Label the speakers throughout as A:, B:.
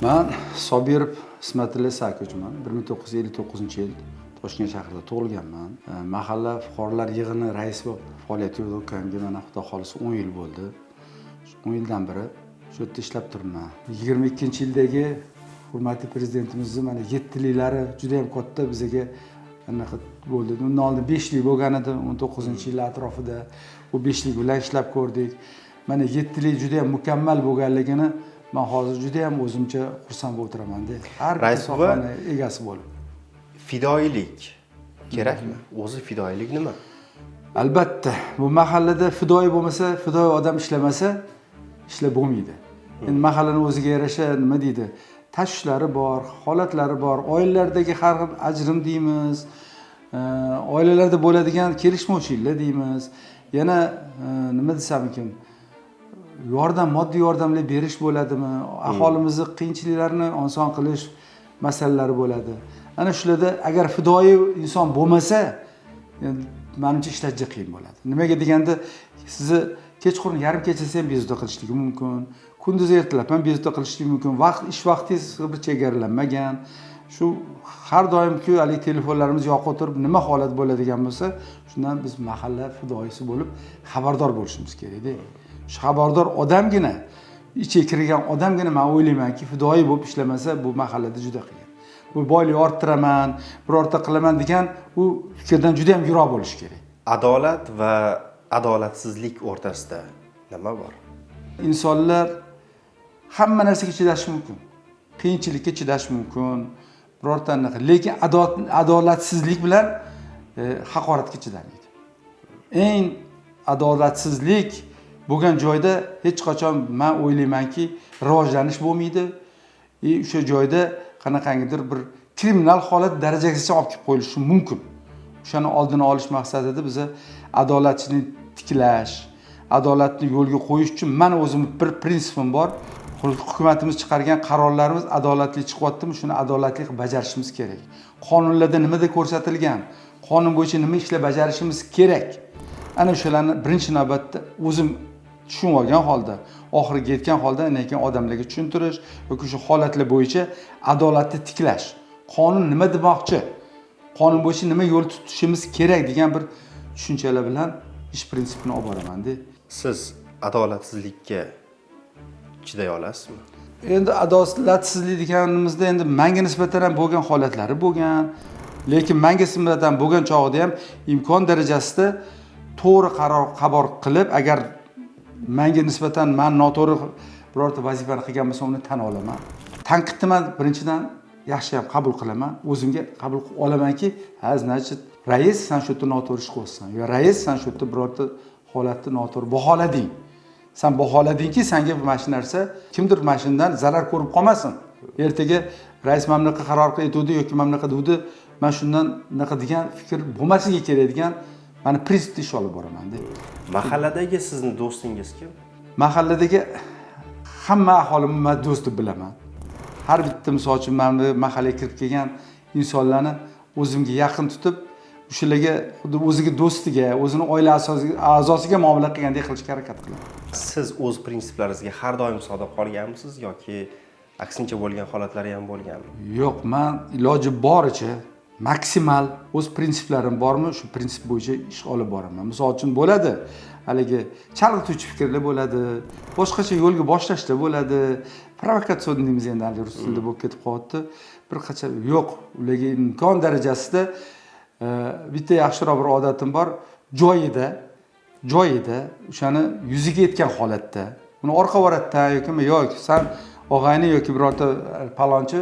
A: Men Sobirov Ismatilla Sakochman. 1959-yil Toshkent shahrida tug'ilganman. Mahalla fuqarolar yig'ini raisi bo'lib faoliyat yuritganimga mana Xudo xolisi 10 yil bo'ldi. 10 yildan beri shu yerda ishlab turibman. 22-yildagi hurmatli prezidentimizni mana 7-liklari juda ham katta bizga anaqa bo'ldi. Undan oldin 5lik bo'lgan edi 19-yil atrofida. Bu 5lik bilan ishlab ko'rdik. Mana 7lik juda ham mukammal bo'lganligini men hozir juda ham o'zimcha xursand bo'lib o'tiraman-da. Har bir sohani egasi bo'lib.
B: Fidoyilik kerakmi? O'zi fidoyilik nima?
A: Albatta, bu mahallada fidoyi bo'lmasa, fidoyi odam ishlamasa, ishlab bo'lmaydi. Endi mahallaning o'ziga yarasha nima deydi? Tashvishlari bor, holatlari bor, oilalardagi har xil ajrim deymiz, oilalarda bo'ladigan kelishmovchiliklar deymiz. Yana nima desam ekan? Yordam, moddiy yordamlar berish bo'ladimi? Aholimizni qiyinchiliklarini oson qilish masalalari bo'ladi. Ana shularda agar fidoyi inson bo'lmasa, menimcha ishlashga qiyin bo'ladi. Nimaga deganda, sizni kechqurun yarim kechasi ham bezovta qilishligi mumkin. Kunduz ertalab ham bezovta qilishligi mumkin. Ish vaqtingiz bir chegaralanmagan. Shu har doimki hali telefonlarimiz yoqib turib, nima holat bo'ladigan bo'lsa, shundan biz mahalla fidoyisi bo'lib xabardor bo'lishimiz kerak-da. Shu xabardor odamgina, ichiga kirgan odamgina men o'ylaymanki, fidoyi bo'lib ishlamasa bu mahallada juda qiyin. Bu boylik orttiraman, birorta qilaman degan u fikrdan juda ham yiroq bo'lish kerak.
B: Adolat va adolatsizlik o'rtasida nima bor?
A: Insonlar hamma narsaga chidashi mumkin. Qiyinchilikka chidashi mumkin. Birorta anaqa, lekin adolatsizlik bilan haqoratga chidamaydi. Eng adolatsizlik bo'lgan joyda hech qachon men o'ylaymanki, rivojlanish bo'lmaydi. O'sha joyda qanaqangidir bir kriminal holat darajasigacha olib kelib qo'yilishi mumkin. O'shani oldini olish maqsadida biz adolatni tiklash, adolatni yo'lga qo'yish uchun men o'zim bir prinsipim bor. Hukumatimiz chiqargan qarorlarimiz adolatli chiqyaptimi, shuni adolatli bajarishimiz kerak. Qonunlarda nimada ko'rsatilgan, qonun bo'yicha nima ishlar bajarishimiz kerak. Ana o'shalarni birinchi navbatda o'zim tushunib olgan holda, oxiriga yetgan holda lekin odamlarga tushuntirish yoki shu holatlar bo'yicha adolatni tiklash. Qonun nima demoqchi? Qonun bo'yicha nima yo'l tutishimiz kerak degan bir tushunchalar bilan ish prinsipini olib boraman-da.
B: Siz adolatsizlikka chiday olasizmi?
A: Endi adolatsizlik deganimizda endi menga nisbatan ham bo'lgan holatlari bo'lgan, lekin menga nisbatan bo'lgan chog'ida ham imkon darajasida to'g'ri qaror qabul qilib, agar menga nisbatan men noto'g'ri birorta vazifani qilgan bo'lsam, uni tan olaman. Tanqidni men birinchidan yaxshi ham qabul qilaman. O'zimga qabul qilib olamanki, значит, rais sen shu yerda noto'g'ri ish qilyapsan. Yo rais sen shu yerda birorta holatni noto'g'ri baholading. Sen baholadingki, senga mana shu narsa kimdir mana shundan zarar ko'rib qolmasin. Ertaga rais mana bunaqa qaror qildi yoki mana bunaqa dedi, men shundan bunaqa degan fikr bo'lmasligi kerak degan meni prinsipni ish olib boraman-da.
B: Mahalladagi sizning do'stingiz kim?
A: Mahalladagi hamma aholimni men do'st deb bilaman. Har bitta misol uchun men mahallaga kirib kelgan insonlarni o'zimga yaqin tutib, o'shalarga o'ziga do'stiga, o'zining oila a'zosiga muomala qilgandek qilishga harakat qilaman.
B: Siz o'z prinsiplaringizga har doim sodiq qolganmisiz yoki aksincha bo'lgan holatlari ham bo'lganmi?
A: Yo'q, men iloji boricha maksimal o'z prinsiplarim bormi, shu prinsip bo'yicha ish olib boraman. Misol uchun bo'ladi, haligi chalg'ituvchi fikrlar bo'ladi, boshqacha yo'lga boshlashlar bo'ladi, provokatsion deymiz endi hali rus tilida bo'lib ketib qolyapti. Bir qacha yo'q, ularga imkon darajasida bitta yaxshiroq bir odatim bor, joyida o'shani yuziga yetgan holatda uni orqa varatdan yoki sen og'ayni yoki birorta palonchi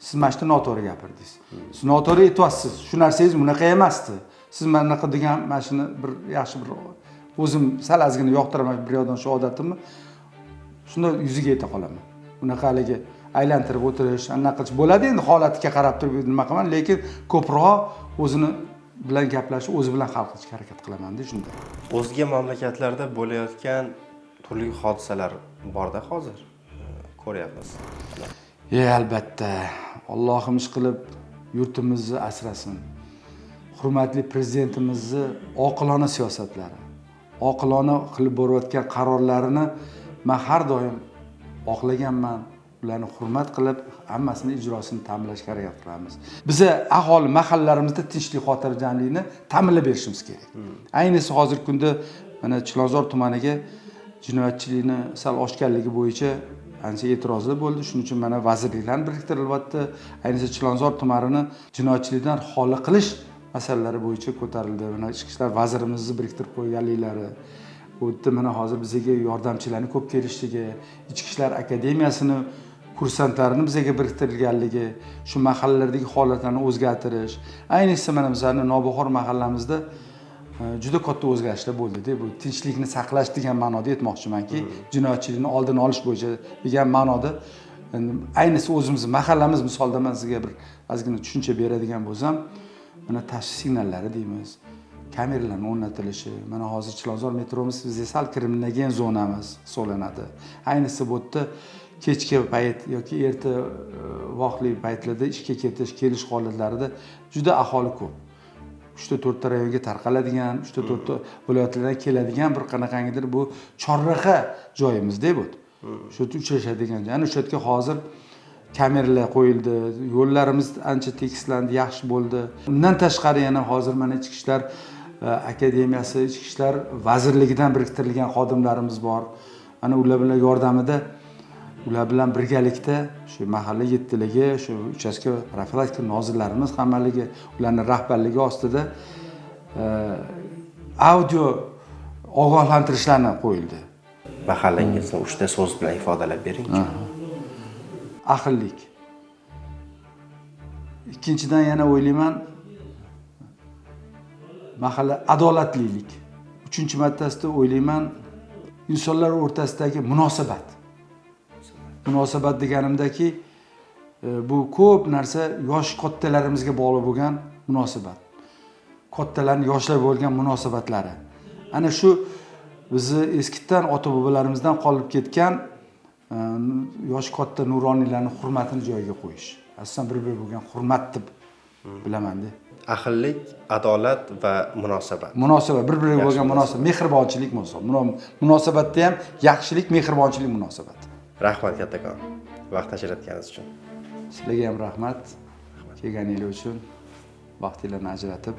A: siz mana shuni noto'g'ri gapirdingiz. Siz noto'g'ri aytyapsiz. Shu narsangiz bunaqa emasdi. Siz mana bunaqa degan mana shuni bir yaxshi bir o'zim sal ozgina yoqtiraman bir yoqdan shu odatimni. Shunda yuziga yeta qolaman. Bunaqa haligi aylantirib o'tirish, anaqa qilish bo'ladi endi holatiga qarab turib nima qilaman, lekin ko'proq o'zini bilan gaplashib, o'zi bilan hal qilishga harakat qilaman-da shunda.
B: O'zga mamlakatlarda bo'layotgan turli hodisalar borda hozir ko'ryapmiz.
A: Albatta, Allohim ish qilib yurtimizni asrasin. Hurmatli prezidentimizni oqilona siyosatlari, oqilona qilib borayotgan qarorlarini men har doim oqlaganman, ularni hurmat qilib hammasini ijrosini ta'minlashga harakat qilamiz. Biza aholi mahallalarimizda tinchlik, xotirjamlikni ta'minlab berishimiz kerak. Ayniqsa hozirgi kunda mana Chilonzor tumaniga jinoyatchilikni sal oshganligi bo'yicha ancha e'tirozlar bo'ldi. Shuning uchun mana vazirliklarni biriktiryapti. Ayniqsa Chilonzor tumanini jinoyatchilikdan xoli qilish masalalari bo'yicha ko'tarildi. Mana ichki ishlar vazirimizni biriktirib qo'yganliklari, bu yerda mana hozir bizga yordamchilarni ko'p kelishligi, ichki ishlar akademiyasini kursantlarini bizga biriktirilganligi, shu mahallalardagi holatlarni o'zgartirish, ayniqsa mana bizning Nobahor mahallamizda juda katta o'zgarishlar bo'ldi-da. Bu tinchlikni saqlash degan ma'noda aytmoqchimanki, jinoyatchilikni oldini olish bo'yicha degan ma'noda, ayniqsa o'zimiz mahallamiz misolida men sizga bir ozgina tushuncha beradigan bo'lsam, mana tashqi signallari deymiz, kameralarning o'rnatilishi, mana hozir Chilonzor metromiz bizga sal kirilmagan zonamiz hisoblanadi. Ayniqsa bu yerda kechki payt yoki erta vaqtli paytlarda ishga kelish holatlarida juda aholi ko'p. 3-4 ta rayonga tarqaladigan, 3-4 ta viloyatlardan keladigan bir qanaqangidir bu chorraha joyimizda bu. Shu yerda uchrashadigan. Ya'ni o'sha yerga hozir kameralar qo'yildi, yo'llarimiz ancha tekislandi, yaxshi bo'ldi. Undan tashqari yana hozir mana ichki ishlar akademiyasi, ichki ishlar vazirligidan biriktirilgan xodimlarimiz bor. Ana ular bilan yordamida, ular bilan birgalikda shu mahalla yettiligi, shu uchastka profilaktika nozirlarimiz hammaligi, ularning rahbarligi ostida audio ogohlantirishlarni qo'yildi.
B: Mahallangizni 3 ta so'z bilan ifodalab bering-chi.
A: Ahillik. Ikkinchidan yana o'ylayman, mahalla adolatlilik. Uchinchi martasida o'ylayman, insonlar o'rtasidagi munosabat. Munosabat deganimdaki, bu ko'p narsa yosh kattalarimizga bog'liq bo'lgan munosabat. Kattalarning yoshlar bo'lgan munosabatlari. Ana shu bizni eskidan ota-bobolarimizdan qolib ketgan yosh katta nuroniylarning hurmatini joyiga qo'yish. Asosan bir-biriga bo'lgan hurmat deb bilaman-da.
B: Ahillik, adolat va munosabat.
A: Munosabat, bir-biriga bo'lgan munosabat, mehribonchilik munosabatda ham yaxshilik, mehribonchilik munosabat.
B: Rahmat kattakon. Vaqt ajratganingiz uchun.
A: Sizlarga ham rahmat. Kelganingiz uchun vaqtingizni ajratib